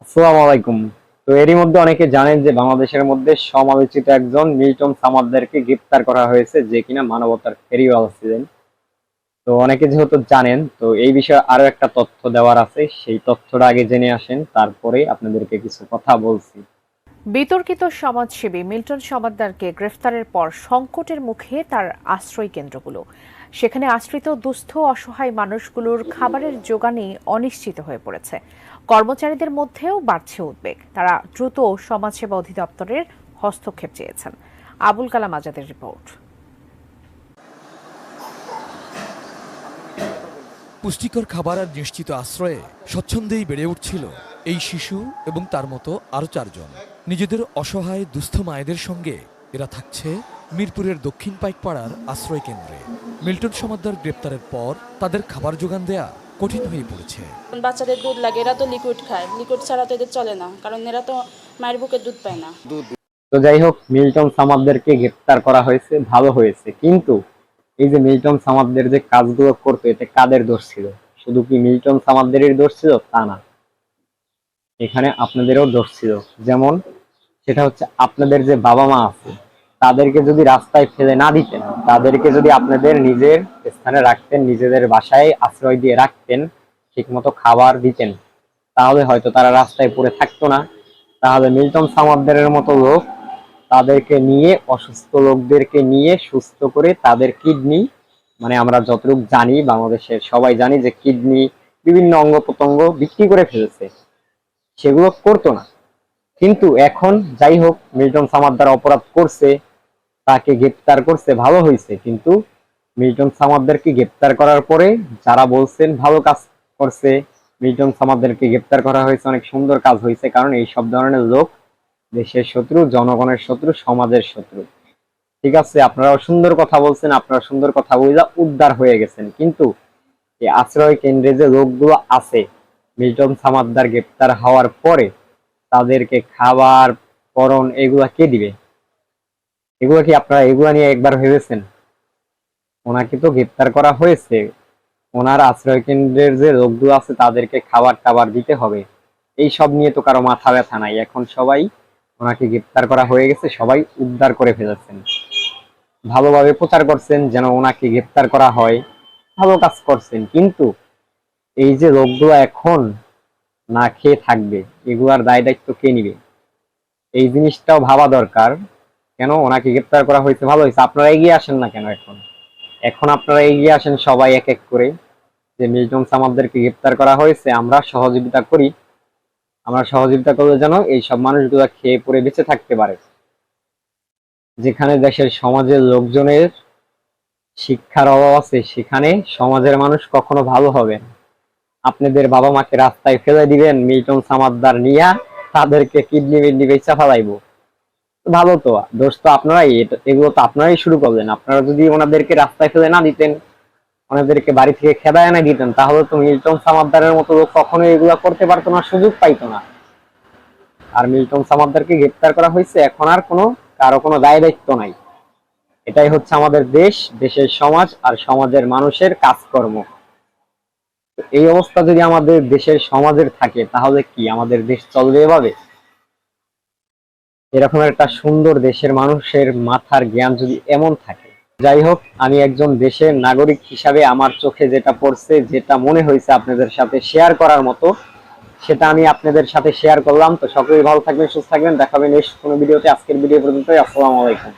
আসসালামু আলাইকুম। তো এরই মধ্যে অনেকে জানেন যে বাংলাদেশের মধ্যে সমালোচিত একজন মিল্টন সামাদদারকে গ্রেপ্তার করা হয়েছে, যে কিনা মানবতার ফেরিওয়ালা ছিলেন। তো অনেকে যেহেতু জানেন, তো এই বিষয়ে আরো একটা তথ্য দেওয়ার আছে, সেই তথ্যটা আগে জেনে আসেন, তারপরে আপনাদেরকে কিছু কথা বলছি। বিতর্কিত সমাজসেবী মিল্টন সমাদদারকে গ্রেফতারের পর সংকটের মুখে তার আশ্রয় কেন্দ্রগুলো। সেখানে আশ্রিত দুস্থ অসহায় মানুষগুলোর খাবারের যোগানে অনিশ্চিত হয়ে পড়েছে। কর্মচারীদের মধ্যেও বাড়ছে উদ্বেগ। তারা দ্রুত সমাজসেবা অধিদপ্তরের হস্তক্ষেপ চেয়েছেন। আবুল কালাম আজাদের রিপোর্ট। পুষ্টিকর খাবার আর নিশ্চিত আশ্রয়ে স্বচ্ছন্দেই বেড়ে উঠছিল এই শিশু এবং তার মতো আরও চারজন। নিজেদের অসহায় দুস্থ মায়েদের সঙ্গে এরা থাকছে মিরপুরের দক্ষিণ পাইকপাড়ার আশ্রয় কেন্দ্রে। মিল্টন সমাদদার গ্রেপ্তারের পর তাদের খাবার যোগান দেয়া কঠিন হয়ে পড়েছে। বাচ্চাদের দুধ লাগে, এরা তো লিকুইড খায়, লিকুইড ছাড়া তো এদের চলে না, কারণ এরা তো মায়ের বুকের দুধ পায় না। তো যাই হোক, মিল্টন সামাদদারকে গ্রেপ্তার করা হয়েছে, ভালো হয়েছে। কিন্তু এই যে মিল্টন সামাদদের যে কাজগুলো করতো, এতে কাদের দোষ ছিল? শুধু কি মিল্টন সামাদদেরই দোষ ছিল তা না, এখানে আপনাদেরও দোষ ছিল। যেমন সেটা হচ্ছে, আপনাদের যে বাবা মা আছে তাদেরকে যদি রাস্তায় ফেলে না দিতেন, তাদেরকে যদি আপনাদের নিজের স্থানে রাখতেন, নিজেদের বাসায় আশ্রয় দিয়ে রাখতেন, ঠিক মতো খাবার দিতেন, তাহলে হয়তো তারা রাস্তায় পড়ে থাকতো না। তাহলে মিল্টন সামাদ্দারের মতো লোক তাদেরকে নিয়ে, অসুস্থ লোকদেরকে নিয়ে সুস্থ করে তাদের কিডনি, মানে আমরা যতটুকু জানি, বাংলাদেশের সবাই জানি যে কিডনি, বিভিন্ন অঙ্গ প্রত্যঙ্গ বিক্রি করে ফেলেছে, সেগুলো করতো না। কিন্তু এখন যাই হোক, মিল্টন সামাদ্দার অপরাধ করছে, তাকে গ্রেপ্তার করছে, ভালো হয়েছে। কিন্তু মিল্টন সামাদ্দারকে গ্রেপ্তার করার পরে যারা বলছেন ভালো কাজ করছে, মিল্টন সামাদ্দারকে গ্রেপ্তার করা হয়েছে, অনেক সুন্দর কাজ হয়েছে, কারণ এই সব ধরনের লোক দেশের শত্রু, জনগণের শত্রু, সমাজের শত্রু। ঠিক আছে, আপনারাও সুন্দর কথা বলছেন, আপনারা সুন্দর কথা বলে উদ্ধার হয়ে গেছেন। কিন্তু এই আশ্রয় কেন্দ্রে যে লোকগুলো আছে, মিল্টন সামাদ্দার গ্রেপ্তার হওয়ার পরে তাদেরকে খাবার, পরন এগুলা কে দিবে? এগুলা কি আপনারা এগুলা নিয়ে একবার ভেবেছেন? ওনাকে তো গ্রেপ্তার করা হয়েছে, ওনার আশ্রয় কেন্দ্রের যে লোকগুলো আছে তাদেরকে খাবার টাবার দিতে হবে, এই সব নিয়ে তো কারো মাথা ব্যথা নাই। এখন সবাই, ওনাকে গ্রেপ্তার করা হয়ে গেছে, সবাই উদ্ধার করে ফেলেছেন, ভালোভাবে প্রচার করছেন যেন ওনাকে গ্রেপ্তার করা হয়, ভালো কাজ করছেন। কিন্তু এই যে লোকগুলো এখন না খেয়ে থাকবে, এগুলার দায় দায়িত্ব কে নিবে? এই জিনিসটাও ভাবা দরকার। কেন ওনাকে গ্রেপ্তার করা হয়েছে, ভালো হয়েছে, আপনারা এগিয়ে আসেন না কেন? এখন এখন আপনারা এগিয়ে আসেন সবাই এক এক করে, যে মিল্টন সামাদদেরকে গ্রেপ্তার করা হয়েছে, আমরা সহযোগিতা করি। আমরা সহযোগিতা করলে যেন এই সব মানুষগুলা খেয়ে পরে বেঁচে থাকতে পারে। যেখানে দেশের সমাজের লোকজনের শিক্ষার অভাব আছে, সেখানে সমাজের মানুষ কখনো ভালো হবে না। আপনাদের বাবা মাকে রাস্তায় ফেলে দিবেন, মিল্টন সামাদদার নিয়া তাদেরকে কিডনি মিডনি বেচা ফেলাইবো? ভালো তো, দোষ তো আপনারাই, এগুলো তো আপনারাই শুরু করলেন। আপনারা যদি ওনাদেরকে রাস্তায় ফেলে না দিতেন, ওনাদেরকে বাড়ি থেকে খেদায় এনে দিতেন, তাহলে তো মিল্টন সামাদ্দারের মতো লোক কখনোই এগুলা করতে পারতো না, সুযোগ পাইতো না। আর মিল্টন সামাদ্দারকে গ্রেপ্তার করা হয়েছে, এখন আর কারো কোনো দায় দায়িত্ব নাই। এটাই হচ্ছে আমাদের দেশ, দেশের সমাজ আর সমাজের মানুষের কাজকর্ম। এই অবস্থা যদি আমাদের দেশের সমাজের থাকে, তাহলে কি আমাদের দেশ চলবে এভাবে? এরকম একটা সুন্দর দেশের মানুষের মাথার জ্ঞান যদি এমন থাকে। যাই হোক, আমি একজন দেশের নাগরিক হিসাবে আমার চোখে যেটা পড়ছে, যেটা মনে হয়েছে আপনাদের সাথে শেয়ার করার মতো, সেটা আমি আপনাদের সাথে শেয়ার করলাম। তো সকলেই ভালো থাকবেন, সুস্থ থাকবেন, দেখাবেন নেক্সট কোনো ভিডিওতে। আজকের ভিডিও পর্যন্ত, আসসালামু আলাইকুম।